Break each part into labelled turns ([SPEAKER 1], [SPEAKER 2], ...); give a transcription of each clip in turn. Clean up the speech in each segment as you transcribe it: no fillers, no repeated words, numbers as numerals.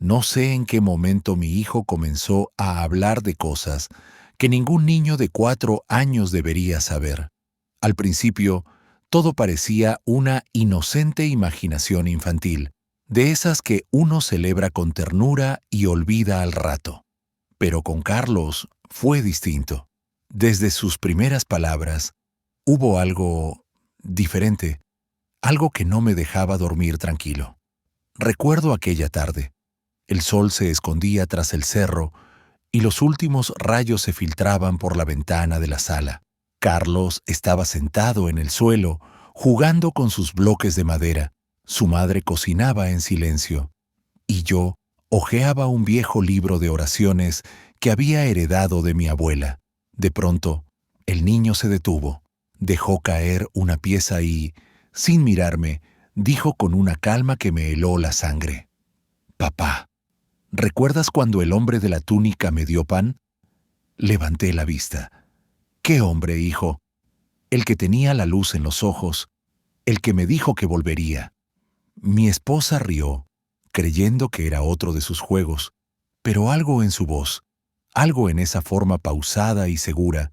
[SPEAKER 1] No sé en qué momento mi hijo comenzó a hablar de cosas que ningún niño de 4 años debería saber. Al principio, todo parecía una inocente imaginación infantil, de esas que uno celebra con ternura y olvida al rato. Pero con Carlos fue distinto. Desde sus primeras palabras, hubo algo diferente, algo que no me dejaba dormir tranquilo. Recuerdo aquella tarde. El sol se escondía tras el cerro y los últimos rayos se filtraban por la ventana de la sala. Carlos estaba sentado en el suelo, jugando con sus bloques de madera. Su madre cocinaba en silencio, y yo hojeaba un viejo libro de oraciones que había heredado de mi abuela. De pronto, el niño se detuvo, dejó caer una pieza y, sin mirarme, dijo con una calma que me heló la sangre: «Papá, ¿recuerdas cuando el hombre de la túnica me dio pan?» Levanté la vista. «¿Qué hombre, hijo?» «El que tenía la luz en los ojos, el que me dijo que volvería». Mi esposa rió, creyendo que era otro de sus juegos, pero algo en su voz, algo en esa forma pausada y segura,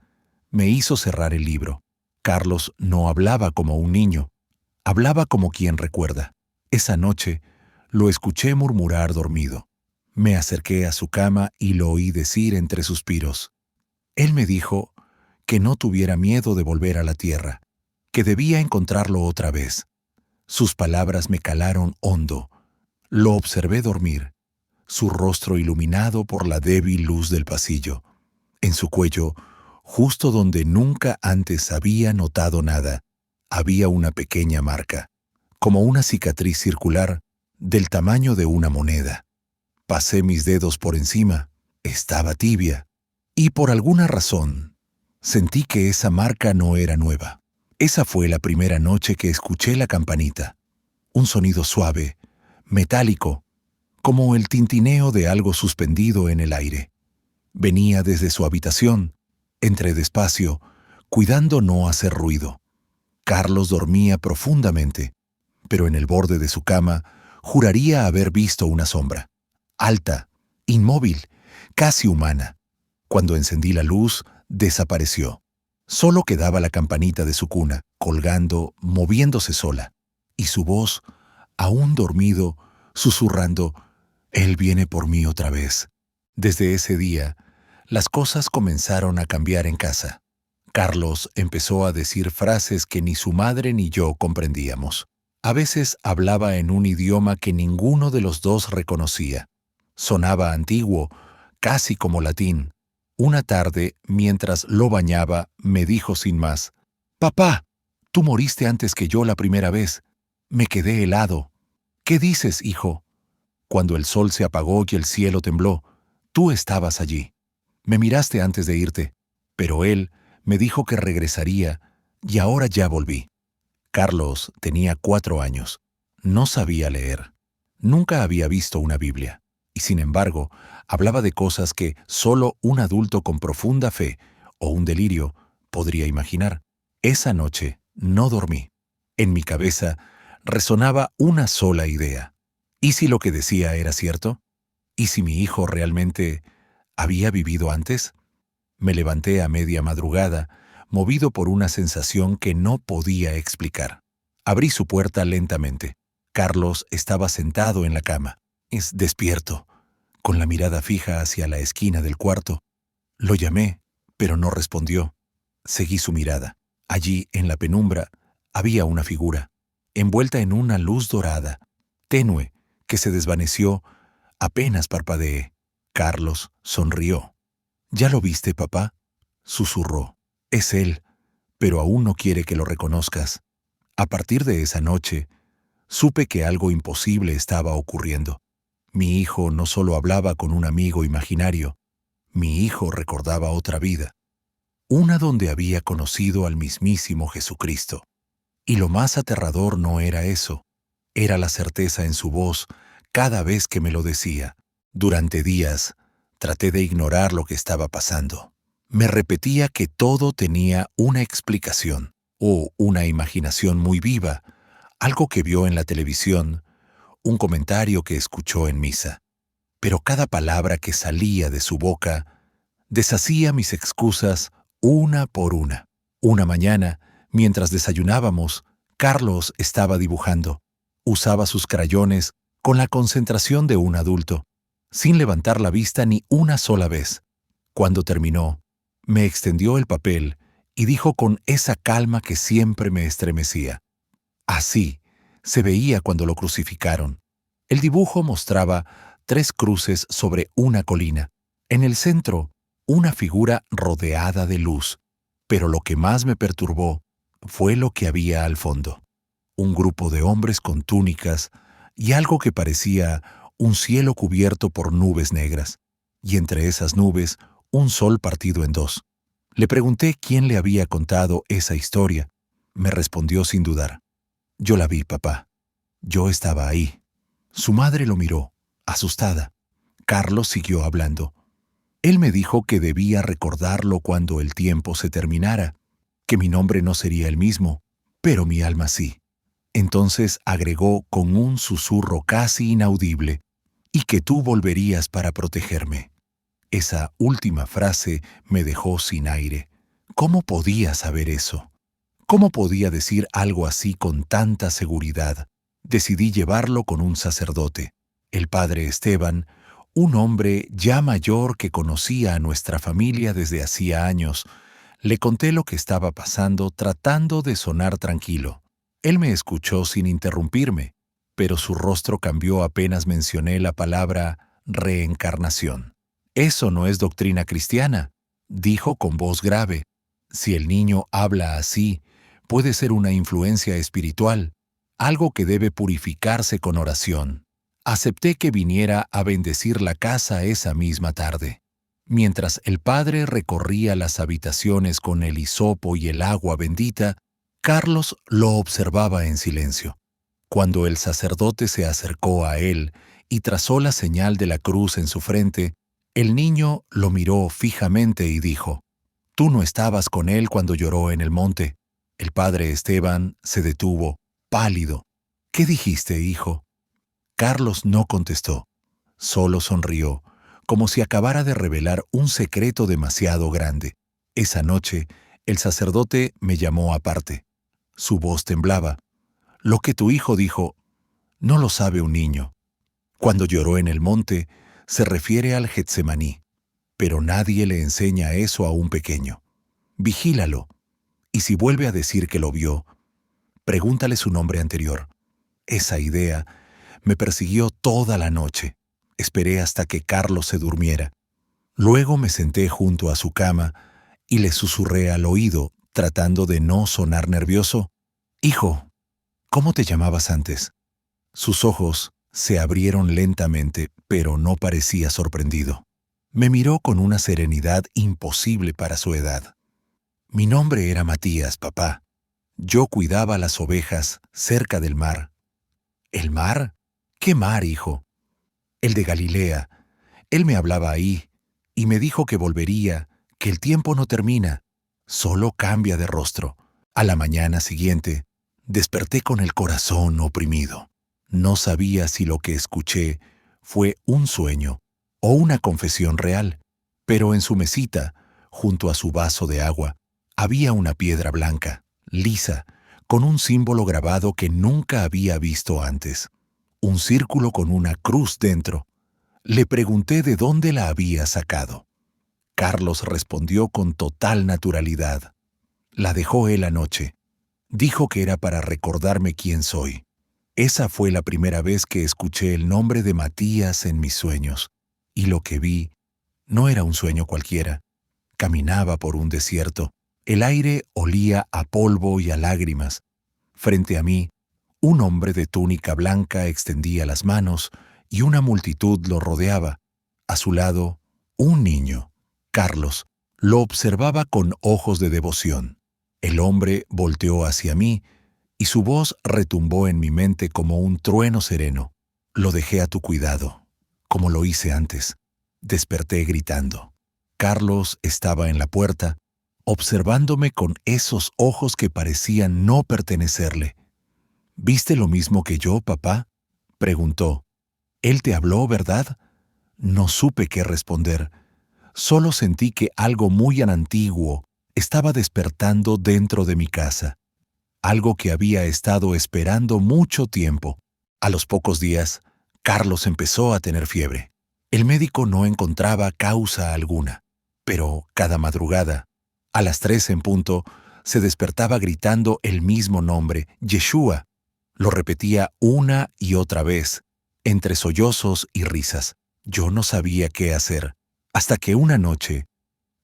[SPEAKER 1] me hizo cerrar el libro. Carlos no hablaba como un niño, hablaba como quien recuerda. Esa noche lo escuché murmurar dormido. Me acerqué a su cama y lo oí decir entre suspiros. Él me dijo que no tuviera miedo de volver a la tierra, que debía encontrarlo otra vez. Sus palabras me calaron hondo. Lo observé dormir, su rostro iluminado por la débil luz del pasillo. En su cuello, justo donde nunca antes había notado nada, había una pequeña marca, como una cicatriz circular del tamaño de una moneda. Pasé mis dedos por encima, estaba tibia, y por alguna razón sentí que esa marca no era nueva. Esa fue la primera noche que escuché la campanita. Un sonido suave, metálico, como el tintineo de algo suspendido en el aire. Venía desde su habitación. Entré despacio, cuidando no hacer ruido. Carlos dormía profundamente, pero en el borde de su cama juraría haber visto una sombra. Alta, inmóvil, casi humana. Cuando encendí la luz, desapareció. Solo quedaba la campanita de su cuna, colgando, moviéndose sola, y su voz, aún dormido, susurrando: «Él viene por mí otra vez». Desde ese día, las cosas comenzaron a cambiar en casa. Carlos empezó a decir frases que ni su madre ni yo comprendíamos. A veces hablaba en un idioma que ninguno de los dos reconocía. Sonaba antiguo, casi como latín. Una tarde, mientras lo bañaba, me dijo sin más: «Papá, tú moriste antes que yo la primera vez». Me quedé helado. «¿Qué dices, hijo?» «Cuando el sol se apagó y el cielo tembló, tú estabas allí. Me miraste antes de irte, pero él me dijo que regresaría y ahora ya volví». Carlos tenía 4 años. No sabía leer. Nunca había visto una Biblia. Y sin embargo, hablaba de cosas que solo un adulto con profunda fe o un delirio podría imaginar. Esa noche no dormí. En mi cabeza resonaba una sola idea. ¿Y si lo que decía era cierto? ¿Y si mi hijo realmente había vivido antes? Me levanté a media madrugada, movido por una sensación que no podía explicar. Abrí su puerta lentamente. Carlos estaba sentado en la cama, despierto, con la mirada fija hacia la esquina del cuarto. Lo llamé, pero no respondió. Seguí su mirada. Allí, en la penumbra, había una figura, envuelta en una luz dorada, tenue, que se desvaneció apenas parpadeé. Carlos sonrió. «¿Ya lo viste, papá?», susurró. «Es él, pero aún no quiere que lo reconozcas». A partir de esa noche, supe que algo imposible estaba ocurriendo. Mi hijo no solo hablaba con un amigo imaginario, mi hijo recordaba otra vida, una donde había conocido al mismísimo Jesucristo. Y lo más aterrador no era eso, era la certeza en su voz cada vez que me lo decía. Durante días, traté de ignorar lo que estaba pasando. Me repetía que todo tenía una explicación, o una imaginación muy viva, algo que vio en la televisión, un comentario que escuchó en misa. pero cada palabra que salía de su boca deshacía mis excusas una por una. Una mañana, mientras desayunábamos, Carlos estaba dibujando. Usaba sus crayones con la concentración de un adulto, sin levantar la vista ni una sola vez. Cuando terminó, me extendió el papel y dijo con esa calma que siempre me estremecía: así se veía cuando lo crucificaron. El dibujo mostraba 3 cruces sobre una colina. En el centro, una figura rodeada de luz. Pero lo que más me perturbó fue lo que había al fondo. Un grupo de hombres con túnicas y algo que parecía un cielo cubierto por nubes negras. Y entre esas nubes, un sol partido en dos. Le pregunté quién le había contado esa historia. Me respondió sin dudar: yo la vi, papá. Yo estaba ahí. Su madre lo miró, asustada. Carlos siguió hablando. Él me dijo que debía recordarlo cuando el tiempo se terminara, que mi nombre no sería el mismo, pero mi alma sí. Entonces agregó con un susurro casi inaudible: y que tú volverías para protegerme. Esa última frase me dejó sin aire. ¿Cómo podía saber eso? ¿Cómo podía decir algo así con tanta seguridad? Decidí llevarlo con un sacerdote, el padre Esteban, un hombre ya mayor que conocía a nuestra familia desde hacía años. Le conté lo que estaba pasando, tratando de sonar tranquilo. Él me escuchó sin interrumpirme, pero su rostro cambió apenas mencioné la palabra reencarnación. Eso no es doctrina cristiana, dijo con voz grave. Si el niño habla así, puede ser una influencia espiritual, algo que debe purificarse con oración. Acepté que viniera a bendecir la casa esa misma tarde. Mientras el padre recorría las habitaciones con el hisopo y el agua bendita, Carlos lo observaba en silencio. Cuando el sacerdote se acercó a él y trazó la señal de la cruz en su frente, el niño lo miró fijamente y dijo: «Tú no estabas con él cuando lloró en el monte». El padre Esteban se detuvo, pálido. «¿Qué dijiste, hijo?». Carlos no contestó, solo sonrió, como si acabara de revelar un secreto demasiado grande. Esa noche, el sacerdote me llamó aparte. Su voz temblaba. «Lo que tu hijo dijo, no lo sabe un niño. Cuando lloró en el monte, se refiere al Getsemaní, pero nadie le enseña eso a un pequeño. Vigílalo, y si vuelve a decir que lo vio, pregúntale su nombre anterior». Esa idea me persiguió toda la noche. Esperé hasta que Carlos se durmiera. Luego me senté junto a su cama y le susurré al oído, tratando de no sonar nervioso: «Hijo, ¿cómo te llamabas antes?». Sus ojos se abrieron lentamente, pero no parecía sorprendido. Me miró con una serenidad imposible para su edad. «Mi nombre era Matías, papá. Yo cuidaba las ovejas cerca del mar». «¿El mar? ¿Qué mar, hijo?». «El de Galilea. Él me hablaba ahí y me dijo que volvería, que el tiempo no termina, solo cambia de rostro». A la mañana siguiente, desperté con el corazón oprimido. No sabía si lo que escuché fue un sueño o una confesión real, pero en su mesita, junto a su vaso de agua, había una piedra blanca, lisa, con un símbolo grabado que nunca había visto antes. Un círculo con una cruz dentro. Le pregunté de dónde la había sacado. Carlos respondió con total naturalidad. La dejó él anoche. Dijo que era para recordarme quién soy. Esa fue la primera vez que escuché el nombre de Matías en mis sueños. Y lo que vi no era un sueño cualquiera. Caminaba por un desierto. El aire olía a polvo y a lágrimas. Frente a mí, un hombre de túnica blanca extendía las manos y una multitud lo rodeaba. A su lado, un niño, Carlos, lo observaba con ojos de devoción. El hombre volteó hacia mí y su voz retumbó en mi mente como un trueno sereno. «Lo dejé a tu cuidado, como lo hice antes». Desperté gritando. Carlos estaba en la puerta, observándome con esos ojos que parecían no pertenecerle. «¿Viste lo mismo que yo, papá?», preguntó. «Él te habló, ¿verdad?». No supe qué responder. Solo sentí que algo muy antiguo estaba despertando dentro de mi casa, algo que había estado esperando mucho tiempo. A los pocos días, Carlos empezó a tener fiebre. El médico no encontraba causa alguna, pero cada madrugada, a las 3 en punto, se despertaba gritando el mismo nombre, Yeshua. Lo repetía una y otra vez, entre sollozos y risas. Yo no sabía qué hacer, hasta que una noche,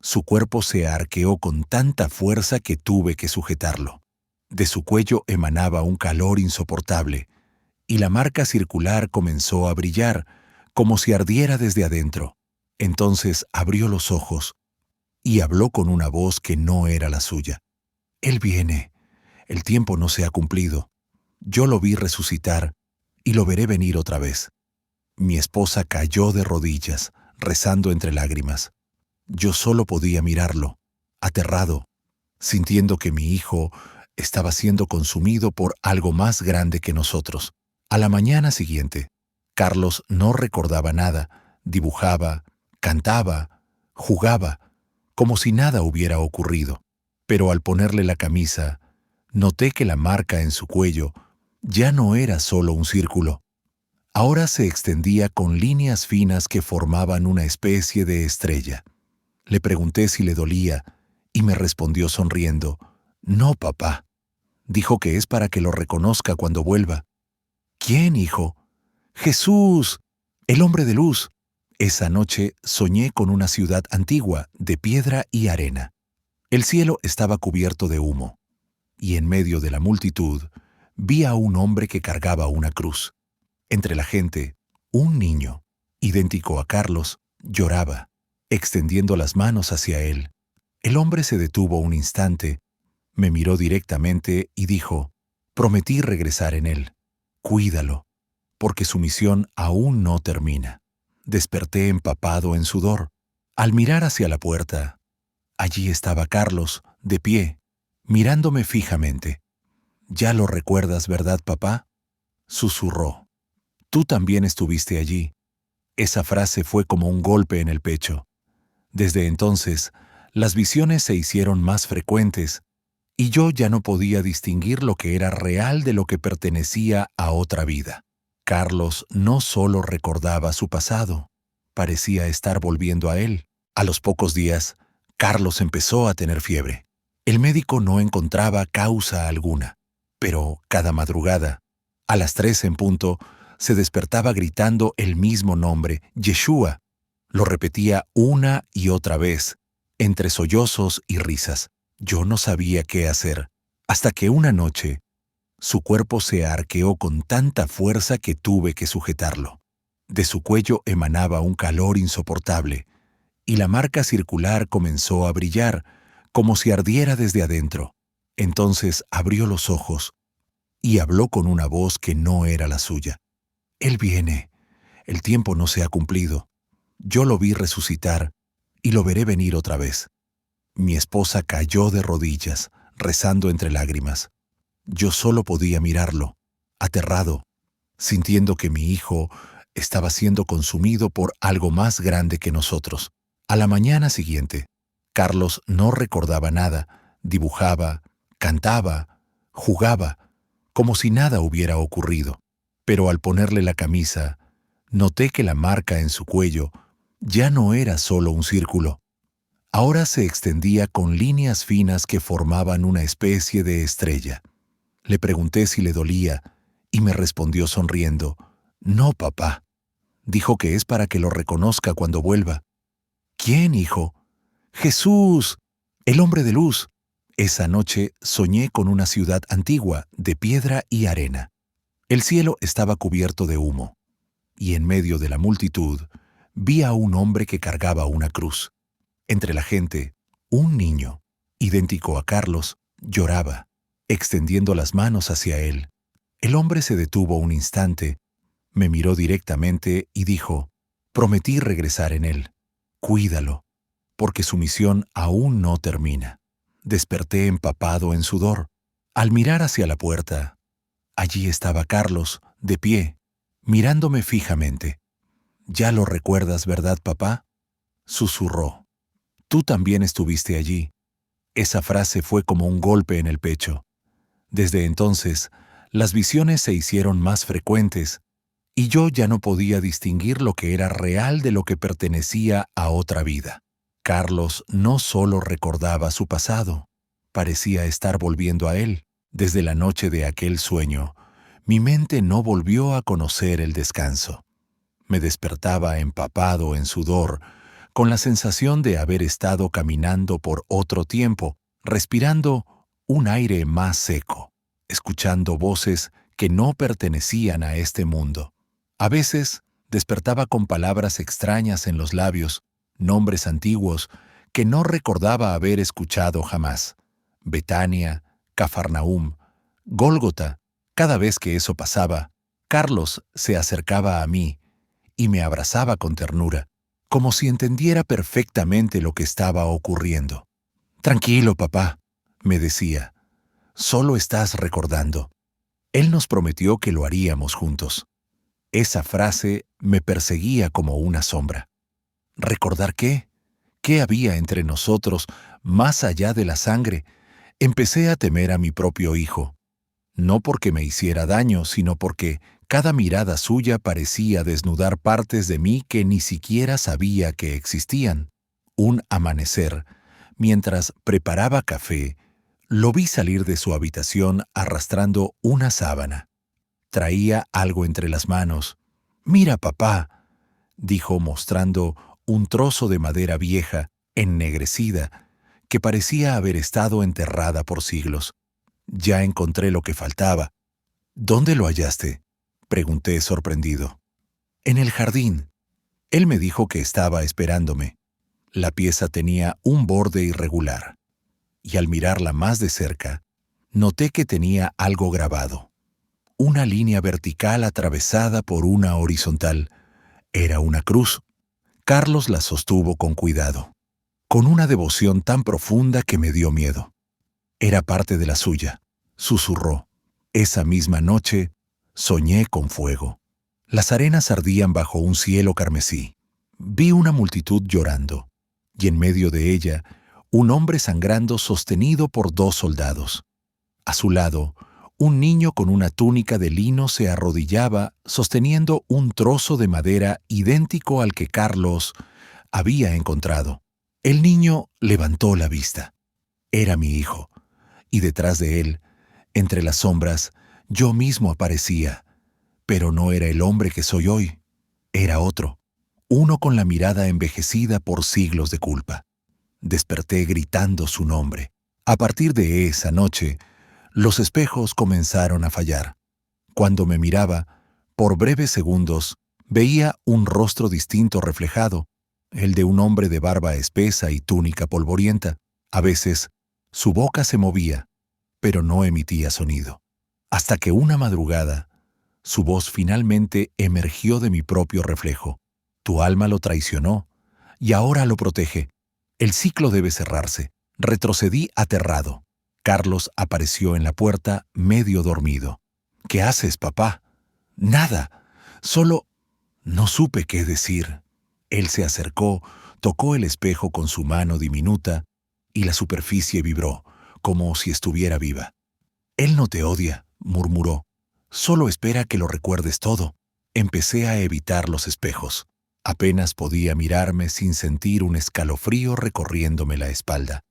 [SPEAKER 1] su cuerpo se arqueó con tanta fuerza que tuve que sujetarlo. De su cuello emanaba un calor insoportable, y la marca circular comenzó a brillar, como si ardiera desde adentro. Entonces abrió los ojos y habló con una voz que no era la suya. Él viene. El tiempo no se ha cumplido. Yo lo vi resucitar y lo veré venir otra vez. Mi esposa cayó de rodillas, rezando entre lágrimas. Yo solo podía mirarlo, aterrado, sintiendo que mi hijo estaba siendo consumido por algo más grande que nosotros. A la mañana siguiente, Carlos no recordaba nada, dibujaba, cantaba, jugaba, como si nada hubiera ocurrido. Pero al ponerle la camisa, noté que la marca en su cuello ya no era solo un círculo. Ahora se extendía con líneas finas que formaban una especie de estrella. Le pregunté si le dolía y me respondió sonriendo, «No, papá». Dijo que es para que lo reconozca cuando vuelva. «¿Quién, hijo?» «Jesús, el hombre de luz». Esa noche soñé con una ciudad antigua, de piedra y arena. El cielo estaba cubierto de humo, y en medio de la multitud vi a un hombre que cargaba una cruz. Entre la gente, un niño, idéntico a Carlos, lloraba, extendiendo las manos hacia él. El hombre se detuvo un instante, me miró directamente y dijo, «Prometí regresar en él. Cuídalo, porque su misión aún no termina». Desperté empapado en sudor. Al mirar hacia la puerta, allí estaba Carlos, de pie, mirándome fijamente. «Ya lo recuerdas, ¿verdad, papá?», susurró. «Tú también estuviste allí». Esa frase fue como un golpe en el pecho. Desde entonces, las visiones se hicieron más frecuentes, y yo ya no podía distinguir lo que era real de lo que pertenecía a otra vida. Carlos no solo recordaba su pasado, parecía estar volviendo a él. A los pocos días, Carlos empezó a tener fiebre. El médico no encontraba causa alguna, pero cada madrugada, a las 3 en punto, se despertaba gritando el mismo nombre, Yeshua. Lo repetía una y otra vez, entre sollozos y risas. Yo no sabía qué hacer, hasta que una noche, su cuerpo se arqueó con tanta fuerza que tuve que sujetarlo. De su cuello emanaba un calor insoportable, y la marca circular comenzó a brillar, como si ardiera desde adentro. Entonces abrió los ojos y habló con una voz que no era la suya. Él viene. El tiempo no se ha cumplido. Yo lo vi resucitar y lo veré venir otra vez. Mi esposa cayó de rodillas, rezando entre lágrimas. Yo solo podía mirarlo, aterrado, sintiendo que mi hijo estaba siendo consumido por algo más grande que nosotros. A la mañana siguiente, Carlos no recordaba nada, dibujaba, cantaba, jugaba, como si nada hubiera ocurrido. Pero al ponerle la camisa, noté que la marca en su cuello ya no era solo un círculo. Ahora se extendía con líneas finas que formaban una especie de estrella. Le pregunté si le dolía y me respondió sonriendo, «No, papá». Dijo que es para que lo reconozca cuando vuelva. «¿Quién, hijo?» «Jesús, el hombre de luz». Esa noche soñé con una ciudad antigua, de piedra y arena. El cielo estaba cubierto de humo, y en medio de la multitud vi a un hombre que cargaba una cruz. Entre la gente, un niño, idéntico a Carlos, lloraba, extendiendo las manos hacia él. El hombre se detuvo un instante, me miró directamente y dijo, «Prometí regresar en él. Cuídalo, porque su misión aún no termina». Desperté empapado en sudor. Al mirar hacia la puerta, allí estaba Carlos, de pie, mirándome fijamente. Ya lo recuerdas, ¿verdad, papá? Susurró. Tú también estuviste allí. Esa frase fue como un golpe en el pecho. Desde entonces, las visiones se hicieron más frecuentes y yo ya no podía distinguir lo que era real de lo que pertenecía a otra vida. Carlos no solo recordaba su pasado, parecía estar volviendo a él. Desde la noche de aquel sueño, mi mente no volvió a conocer el descanso. Me despertaba empapado en sudor, con la sensación de haber estado caminando por otro tiempo, respirando un aire más seco, escuchando voces que no pertenecían a este mundo. A veces despertaba con palabras extrañas en los labios, nombres antiguos que no recordaba haber escuchado jamás. Betania, Cafarnaúm, Gólgota. Cada vez que eso pasaba, Carlos se acercaba a mí y me abrazaba con ternura, como si entendiera perfectamente lo que estaba ocurriendo. Tranquilo, papá, me decía, solo estás recordando. Él nos prometió que lo haríamos juntos. Esa frase me perseguía como una sombra. ¿Recordar qué? ¿Qué había entre nosotros más allá de la sangre? Empecé a temer a mi propio hijo, no porque me hiciera daño, sino porque cada mirada suya parecía desnudar partes de mí que ni siquiera sabía que existían. Un amanecer, mientras preparaba café, lo vi salir de su habitación arrastrando una sábana. Traía algo entre las manos. «Mira, papá», dijo mostrando un trozo de madera vieja, ennegrecida, que parecía haber estado enterrada por siglos. Ya encontré lo que faltaba. ¿Dónde lo hallaste?, pregunté sorprendido. En el jardín. Él me dijo que estaba esperándome. La pieza tenía un borde irregular, y al mirarla más de cerca, noté que tenía algo grabado. Una línea vertical atravesada por una horizontal. Era una cruz. Carlos la sostuvo con cuidado, con una devoción tan profunda que me dio miedo. Era parte de la suya, susurró. Esa misma noche, soñé con fuego. Las arenas ardían bajo un cielo carmesí. Vi una multitud llorando, y en medio de ella, un hombre sangrando sostenido por 2 soldados. A su lado, un niño con una túnica de lino se arrodillaba sosteniendo un trozo de madera idéntico al que Carlos había encontrado. El niño levantó la vista. Era mi hijo, y detrás de él, entre las sombras, yo mismo aparecía. Pero no era el hombre que soy hoy. Era otro, uno con la mirada envejecida por siglos de culpa. Desperté gritando su nombre. A partir de esa noche, los espejos comenzaron a fallar. Cuando me miraba, por breves segundos, veía un rostro distinto reflejado, el de un hombre de barba espesa y túnica polvorienta. A veces, su boca se movía, pero no emitía sonido. Hasta que una madrugada, su voz finalmente emergió de mi propio reflejo. Tu alma lo traicionó, y ahora lo protege. El ciclo debe cerrarse. Retrocedí aterrado. Carlos apareció en la puerta, medio dormido. ¿Qué haces, papá? Nada. Solo no supe qué decir. Él se acercó, tocó el espejo con su mano diminuta, y la superficie vibró, como si estuviera viva. Él no te odia, murmuró. Solo espera que lo recuerdes todo. Empecé a evitar los espejos. Apenas podía mirarme sin sentir un escalofrío recorriéndome la espalda.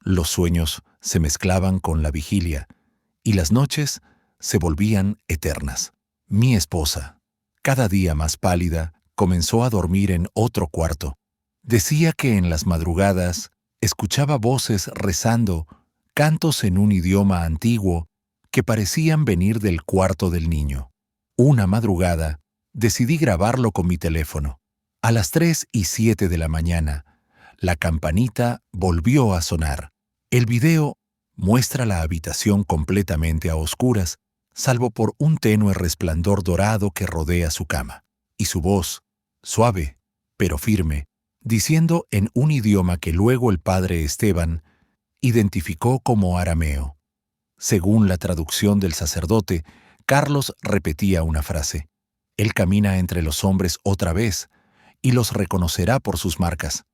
[SPEAKER 1] Los sueños se mezclaban con la vigilia, y las noches se volvían eternas. Mi esposa, cada día más pálida, comenzó a dormir en otro cuarto. Decía que en las madrugadas escuchaba voces rezando, cantos en un idioma antiguo que parecían venir del cuarto del niño. Una madrugada, decidí grabarlo con mi teléfono. A las 3:07 de la mañana, la campanita volvió a sonar. El video muestra la habitación completamente a oscuras, salvo por un tenue resplandor dorado que rodea su cama, y su voz, suave, pero firme, diciendo en un idioma que luego el padre Esteban identificó como arameo. Según la traducción del sacerdote, Carlos repetía una frase. Él camina entre los hombres otra vez, y los reconocerá por sus marcas.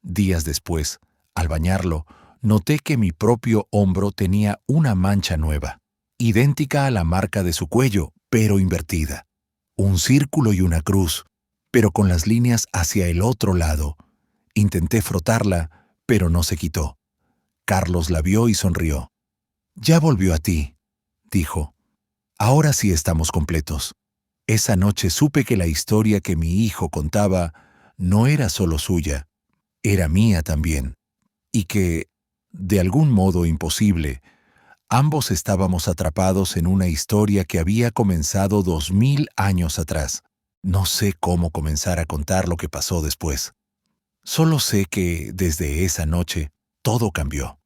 [SPEAKER 1] Días después, al bañarlo, noté que mi propio hombro tenía una mancha nueva, idéntica a la marca de su cuello, pero invertida. Un círculo y una cruz, pero con las líneas hacia el otro lado. Intenté frotarla, pero no se quitó. Carlos la vio y sonrió. «Ya volvió a ti», dijo. «Ahora sí estamos completos». Esa noche supe que la historia que mi hijo contaba no era solo suya, era mía también, y que, de algún modo imposible, ambos estábamos atrapados en una historia que había comenzado 2000 años atrás. No sé cómo comenzar a contar lo que pasó después. Solo sé que, desde esa noche, todo cambió.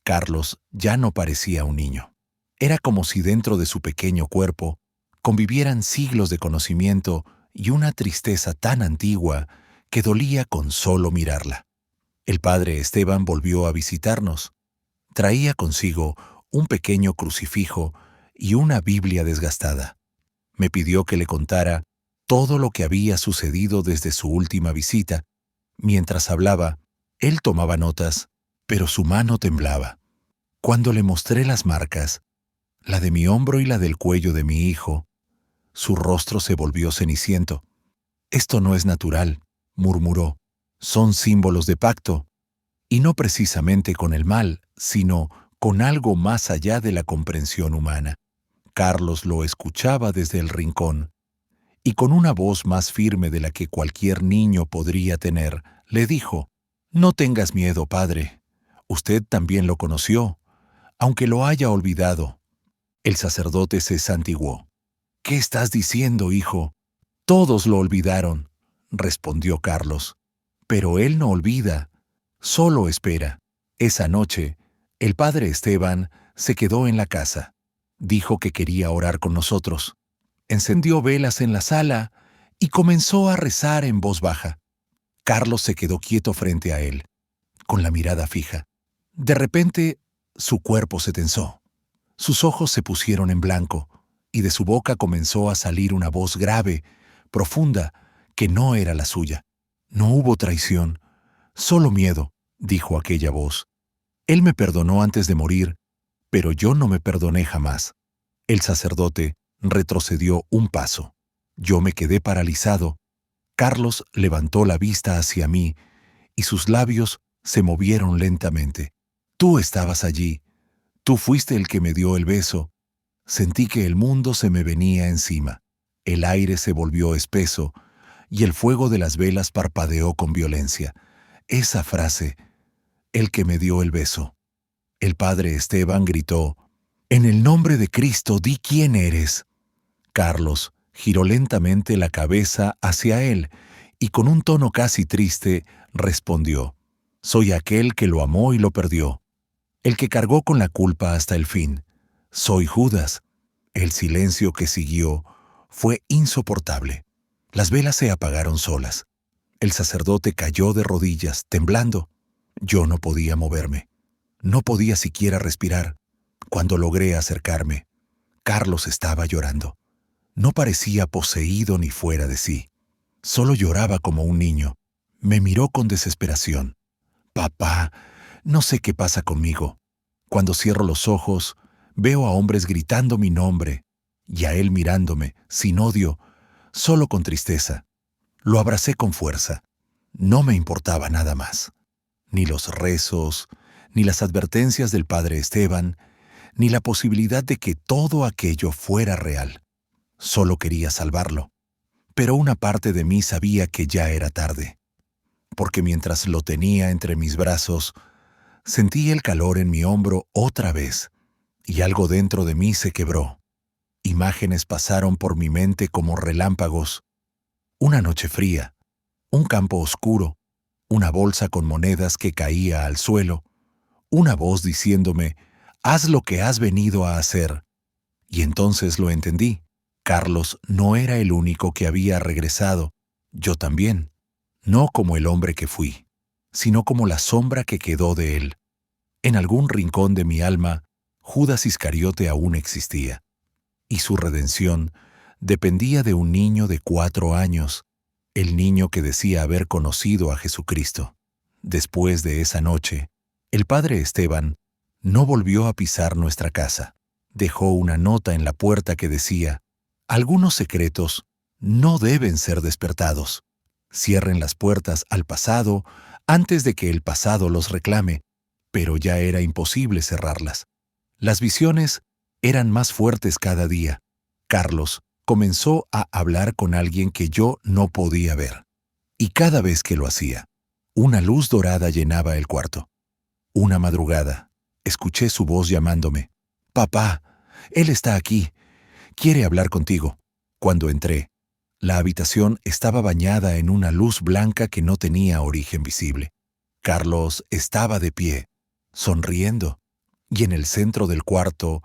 [SPEAKER 1] Carlos ya no parecía un niño. Era como si dentro de su pequeño cuerpo convivieran siglos de conocimiento y una tristeza tan antigua que dolía con solo mirarla. El padre Esteban volvió a visitarnos. Traía consigo un pequeño crucifijo y una Biblia desgastada. Me pidió que le contara todo lo que había sucedido desde su última visita. Mientras hablaba, él tomaba notas, pero su mano temblaba. Cuando le mostré las marcas, la de mi hombro y la del cuello de mi hijo, su rostro se volvió ceniciento. «Esto no es natural», murmuró. «Son símbolos de pacto, y no precisamente con el mal, sino con algo más allá de la comprensión humana». Carlos lo escuchaba desde el rincón, y con una voz más firme de la que cualquier niño podría tener, le dijo: «No tengas miedo, padre. Usted también lo conoció, aunque lo haya olvidado». El sacerdote se santiguó. «¿Qué estás diciendo, hijo? Todos lo olvidaron», respondió Carlos. «Pero él no olvida, solo espera». Esa noche, el padre Esteban se quedó en la casa. Dijo que quería orar con nosotros. Encendió velas en la sala y comenzó a rezar en voz baja. Carlos se quedó quieto frente a él, con la mirada fija. De repente, su cuerpo se tensó. Sus ojos se pusieron en blanco y de su boca comenzó a salir una voz grave, profunda, que no era la suya. «No hubo traición, solo miedo», dijo aquella voz. «Él me perdonó antes de morir, pero yo no me perdoné jamás». El sacerdote retrocedió un paso. Yo me quedé paralizado. Carlos levantó la vista hacia mí y sus labios se movieron lentamente. «Tú estabas allí. Tú fuiste el que me dio el beso». Sentí que el mundo se me venía encima. El aire se volvió espeso y el fuego de las velas parpadeó con violencia. Esa frase, «el que me dio el beso». El padre Esteban gritó: «En el nombre de Cristo, di quién eres». Carlos giró lentamente la cabeza hacia él y con un tono casi triste respondió: «Soy aquel que lo amó y lo perdió, el que cargó con la culpa hasta el fin. Soy Judas». El silencio que siguió fue insoportable. Las velas se apagaron solas. El sacerdote cayó de rodillas, temblando. Yo no podía moverme. No podía siquiera respirar. Cuando logré acercarme, Carlos estaba llorando. No parecía poseído ni fuera de sí. Solo lloraba como un niño. Me miró con desesperación. «Papá, no sé qué pasa conmigo. Cuando cierro los ojos, veo a hombres gritando mi nombre, y a él mirándome, sin odio, solo con tristeza». Lo abracé con fuerza. No me importaba nada más. Ni los rezos, ni las advertencias del padre Esteban, ni la posibilidad de que todo aquello fuera real. Solo quería salvarlo. Pero una parte de mí sabía que ya era tarde. Porque mientras lo tenía entre mis brazos, sentí el calor en mi hombro otra vez, y algo dentro de mí se quebró. Imágenes pasaron por mi mente como relámpagos. Una noche fría, un campo oscuro, una bolsa con monedas que caía al suelo, una voz diciéndome: «Haz lo que has venido a hacer». Y entonces lo entendí. Carlos no era el único que había regresado. Yo también. No como el hombre que fui, sino como la sombra que quedó de él. En algún rincón de mi alma, Judas Iscariote aún existía. Y su redención dependía de un niño de 4 años, el niño que decía haber conocido a Jesucristo. Después de esa noche, el padre Esteban no volvió a pisar nuestra casa. Dejó una nota en la puerta que decía: algunos secretos no deben ser despertados. Cierren las puertas al pasado antes de que el pasado los reclame, pero ya era imposible cerrarlas. Las visiones eran más fuertes cada día. Carlos comenzó a hablar con alguien que yo no podía ver. Y cada vez que lo hacía, una luz dorada llenaba el cuarto. Una madrugada, escuché su voz llamándome. «Papá, él está aquí. Quiere hablar contigo». Cuando entré, la habitación estaba bañada en una luz blanca que no tenía origen visible. Carlos estaba de pie, sonriendo, y en el centro del cuarto,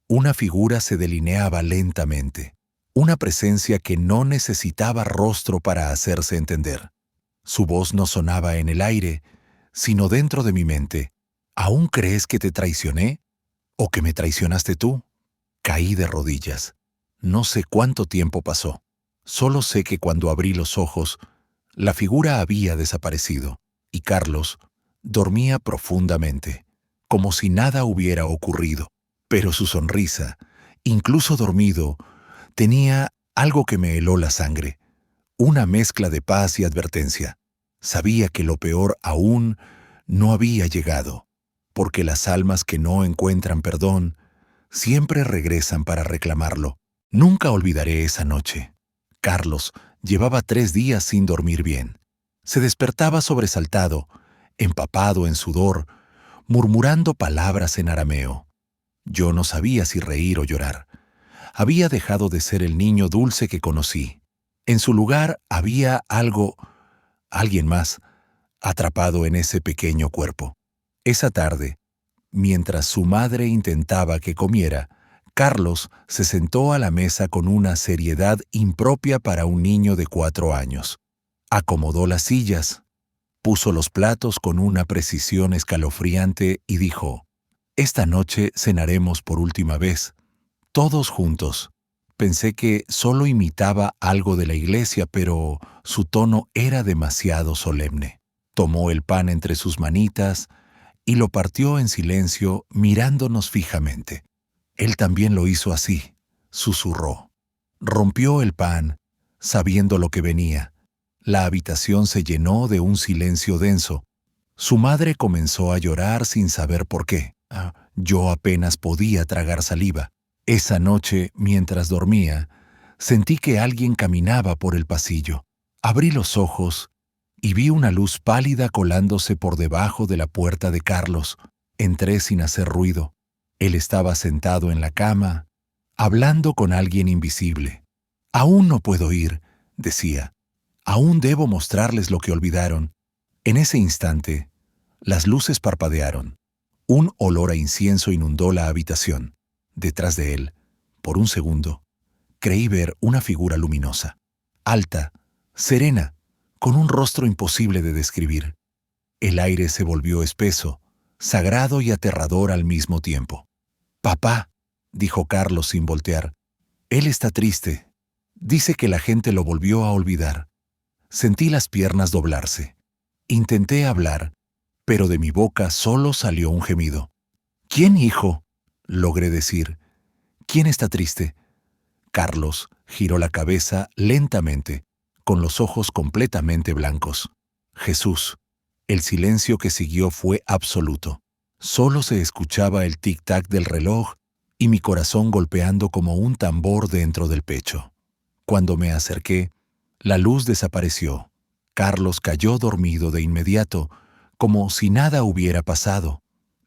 [SPEAKER 1] una figura se delineaba lentamente, una presencia que no necesitaba rostro para hacerse entender. Su voz no sonaba en el aire, sino dentro de mi mente. «¿Aún crees que te traicioné? ¿O que me traicionaste tú?» Caí de rodillas. No sé cuánto tiempo pasó. Solo sé que cuando abrí los ojos, la figura había desaparecido, y Carlos dormía profundamente, como si nada hubiera ocurrido. Pero su sonrisa, incluso dormido, tenía algo que me heló la sangre, una mezcla de paz y advertencia. Sabía que lo peor aún no había llegado, porque las almas que no encuentran perdón siempre regresan para reclamarlo. Nunca olvidaré esa noche. Carlos llevaba 3 días sin dormir bien. Se despertaba sobresaltado, empapado en sudor, murmurando palabras en arameo. Yo no sabía si reír o llorar. Había dejado de ser el niño dulce que conocí. En su lugar había alguien más, atrapado en ese pequeño cuerpo. Esa tarde, mientras su madre intentaba que comiera, Carlos se sentó a la mesa con una seriedad impropia para un niño de 4 años. Acomodó las sillas, puso los platos con una precisión escalofriante y dijo: «Esta noche cenaremos por última vez, todos juntos». Pensé que solo imitaba algo de la iglesia, pero su tono era demasiado solemne. Tomó el pan entre sus manitas y lo partió en silencio, mirándonos fijamente. Él también lo hizo así, susurró. Rompió el pan, sabiendo lo que venía. La habitación se llenó de un silencio denso. Su madre comenzó a llorar sin saber por qué. Yo apenas podía tragar saliva. Esa noche, mientras dormía, sentí que alguien caminaba por el pasillo. Abrí los ojos y vi una luz pálida colándose por debajo de la puerta de Carlos. Entré sin hacer ruido. Él estaba sentado en la cama, hablando con alguien invisible. «Aún no puedo ir», decía. «Aún debo mostrarles lo que olvidaron». En ese instante, las luces parpadearon. Un olor a incienso inundó la habitación. Detrás de él, por un segundo, creí ver una figura luminosa, alta, serena, con un rostro imposible de describir. El aire se volvió espeso, sagrado y aterrador al mismo tiempo. «Papá», dijo Carlos sin voltear. «Él está triste. Dice que la gente lo volvió a olvidar». Sentí las piernas doblarse. Intenté hablar, pero de mi boca solo salió un gemido. «¿Quién, hijo?», logré decir. «¿Quién está triste?». Carlos giró la cabeza lentamente, con los ojos completamente blancos. «Jesús». El silencio que siguió fue absoluto. Solo se escuchaba el tic-tac del reloj y mi corazón golpeando como un tambor dentro del pecho. Cuando me acerqué, la luz desapareció. Carlos cayó dormido de inmediato, como si nada hubiera pasado.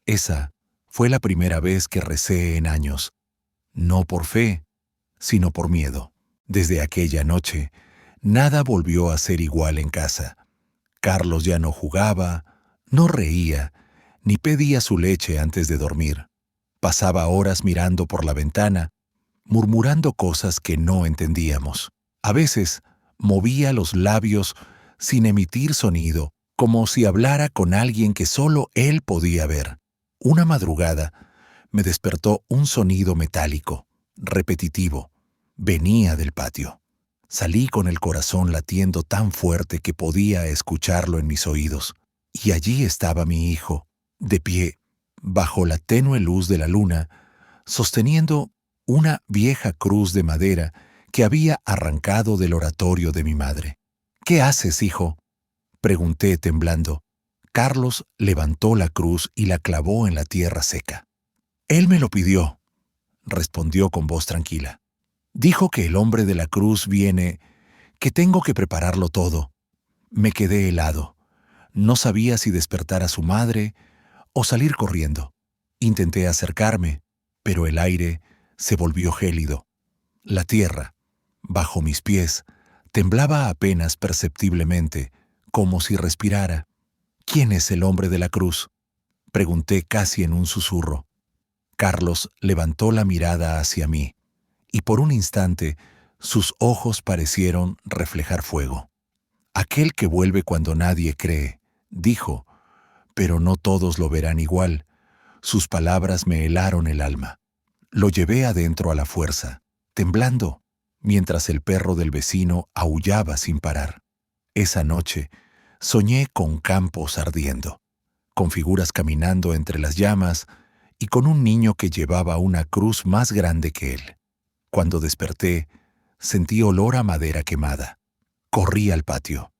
[SPEAKER 1] Esa fue la primera vez que recé en años. No por fe, sino por miedo. Desde aquella noche, nada volvió a ser igual en casa. Carlos ya no jugaba, no reía, ni pedía su leche antes de dormir. Pasaba horas mirando por la ventana, murmurando cosas que no entendíamos. A veces movía los labios sin emitir sonido, como si hablara con alguien que solo él podía ver. Una madrugada me despertó un sonido metálico, repetitivo. Venía del patio. Salí con el corazón latiendo tan fuerte que podía escucharlo en mis oídos. Y allí estaba mi hijo, de pie, bajo la tenue luz de la luna, sosteniendo una vieja cruz de madera que había arrancado del oratorio de mi madre. «¿Qué haces, hijo?», pregunté temblando. Carlos levantó la cruz y la clavó en la tierra seca. «Él me lo pidió», respondió con voz tranquila. «Dijo que el hombre de la cruz viene, que tengo que prepararlo todo». Me quedé helado. No sabía si despertar a su madre o salir corriendo. Intenté acercarme, pero el aire se volvió gélido. La tierra, bajo mis pies, temblaba apenas perceptiblemente, como si respirara. «¿Quién es el hombre de la cruz?», pregunté casi en un susurro. Carlos levantó la mirada hacia mí, y por un instante sus ojos parecieron reflejar fuego. «Aquel que vuelve cuando nadie cree», dijo, «pero no todos lo verán igual». Sus palabras me helaron el alma. Lo llevé adentro a la fuerza, temblando, mientras el perro del vecino aullaba sin parar. Esa noche soñé con campos ardiendo, con figuras caminando entre las llamas y con un niño que llevaba una cruz más grande que él. Cuando desperté, sentí olor a madera quemada. Corrí al patio.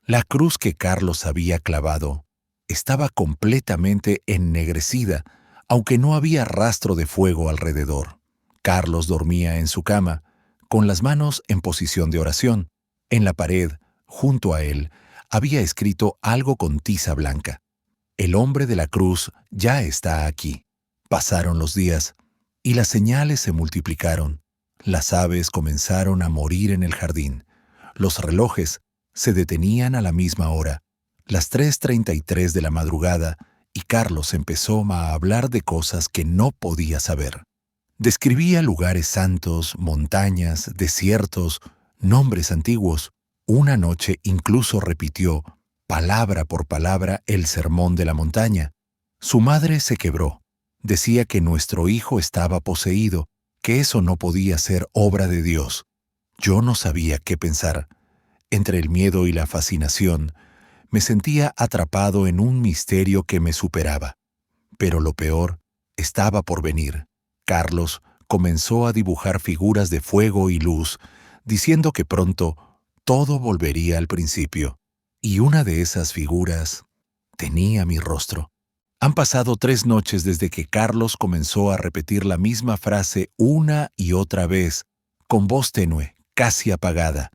[SPEAKER 1] La cruz que Carlos había clavado estaba completamente ennegrecida, aunque no había rastro de fuego alrededor. Carlos dormía en su cama, con las manos en posición de oración. En la pared, junto a él, había escrito algo con tiza blanca. «El hombre de la cruz ya está aquí». Pasaron los días, y las señales se multiplicaron. Las aves comenzaron a morir en el jardín. Los relojes se detenían a la misma hora, las 3:33 de la madrugada, y Carlos empezó a hablar de cosas que no podía saber. Describía lugares santos, montañas, desiertos, nombres antiguos. Una noche incluso repitió, palabra por palabra, el sermón de la montaña. Su madre se quebró. Decía que nuestro hijo estaba poseído, que eso no podía ser obra de Dios. Yo no sabía qué pensar. Entre el miedo y la fascinación, me sentía atrapado en un misterio que me superaba. Pero lo peor estaba por venir. Carlos comenzó a dibujar figuras de fuego y luz, diciendo que pronto todo volvería al principio. Y una de esas figuras tenía mi rostro. Han pasado 3 noches desde que Carlos comenzó a repetir la misma frase una y otra vez, con voz tenue, casi apagada.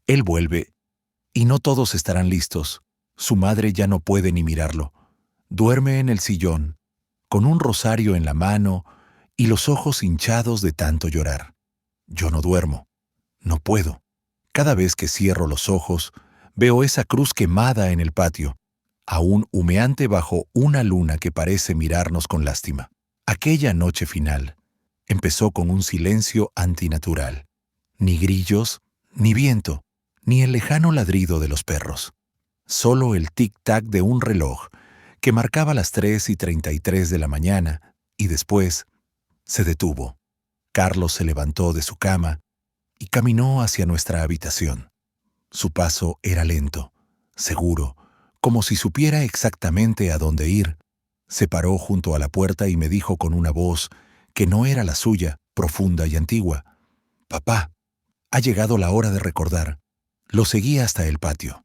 [SPEAKER 1] Él vuelve, y no todos estarán listos. Su madre ya no puede ni mirarlo. Duerme en el sillón, con un rosario en la mano y los ojos hinchados de tanto llorar. Yo no duermo. No puedo. Cada vez que cierro los ojos, veo esa cruz quemada en el patio, aún humeante bajo una luna que parece mirarnos con lástima. Aquella noche final empezó con un silencio antinatural. Ni grillos, ni viento, ni el lejano ladrido de los perros. Solo el tic-tac de un reloj que marcaba las 3:33 de la mañana, y después se detuvo. Carlos se levantó de su cama y caminó hacia nuestra habitación. Su paso era lento, seguro, como si supiera exactamente a dónde ir. Se paró junto a la puerta y me dijo con una voz que no era la suya, profunda y antigua: «Papá, ha llegado la hora de recordar». Lo seguí hasta el patio.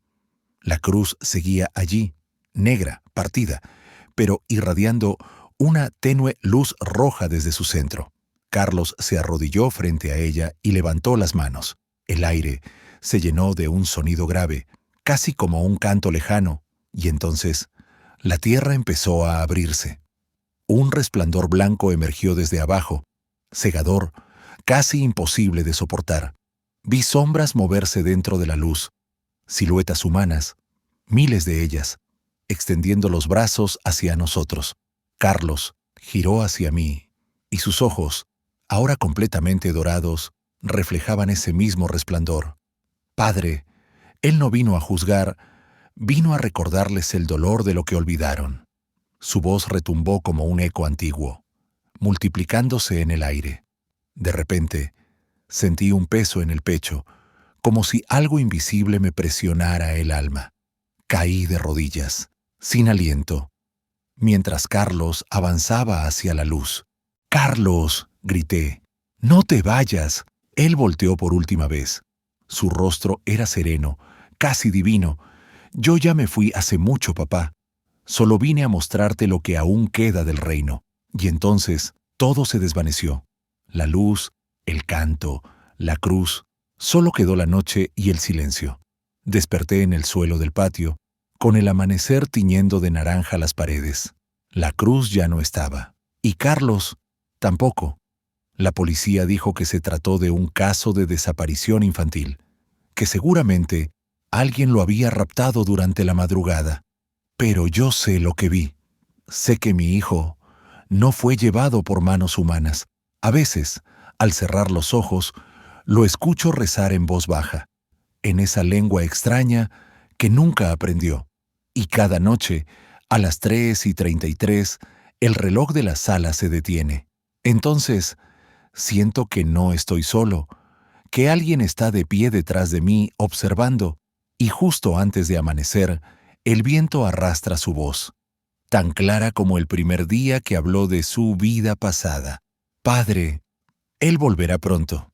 [SPEAKER 1] La cruz seguía allí, negra, partida, pero irradiando una tenue luz roja desde su centro. Carlos se arrodilló frente a ella y levantó las manos. El aire se llenó de un sonido grave, casi como un canto lejano, y entonces la tierra empezó a abrirse. Un resplandor blanco emergió desde abajo, cegador, casi imposible de soportar. Vi sombras moverse dentro de la luz, siluetas humanas, miles de ellas, extendiendo los brazos hacia nosotros. Carlos giró hacia mí, y sus ojos, ahora completamente dorados, reflejaban ese mismo resplandor. «Padre, él no vino a juzgar, vino a recordarles el dolor de lo que olvidaron». Su voz retumbó como un eco antiguo, multiplicándose en el aire. De repente, sentí un peso en el pecho, como si algo invisible me presionara el alma. Caí de rodillas, sin aliento, mientras Carlos avanzaba hacia la luz. «¡Carlos!», grité. «¡No te vayas!». Él volteó por última vez. Su rostro era sereno, casi divino. «Yo ya me fui hace mucho, papá. Solo vine a mostrarte lo que aún queda del reino». Y entonces todo se desvaneció. La luz, el canto, la cruz. Solo quedó la noche y el silencio. Desperté en el suelo del patio, con el amanecer tiñendo de naranja las paredes. La cruz ya no estaba. Y Carlos tampoco. La policía dijo que se trató de un caso de desaparición infantil, que seguramente alguien lo había raptado durante la madrugada. Pero yo sé lo que vi. Sé que mi hijo no fue llevado por manos humanas. A veces, al cerrar los ojos, lo escucho rezar en voz baja, en esa lengua extraña que nunca aprendió. Y cada noche, a las 3:33, el reloj de la sala se detiene. Entonces, siento que no estoy solo, que alguien está de pie detrás de mí observando, y justo antes de amanecer, el viento arrastra su voz, tan clara como el primer día que habló de su vida pasada. «Padre, él volverá pronto».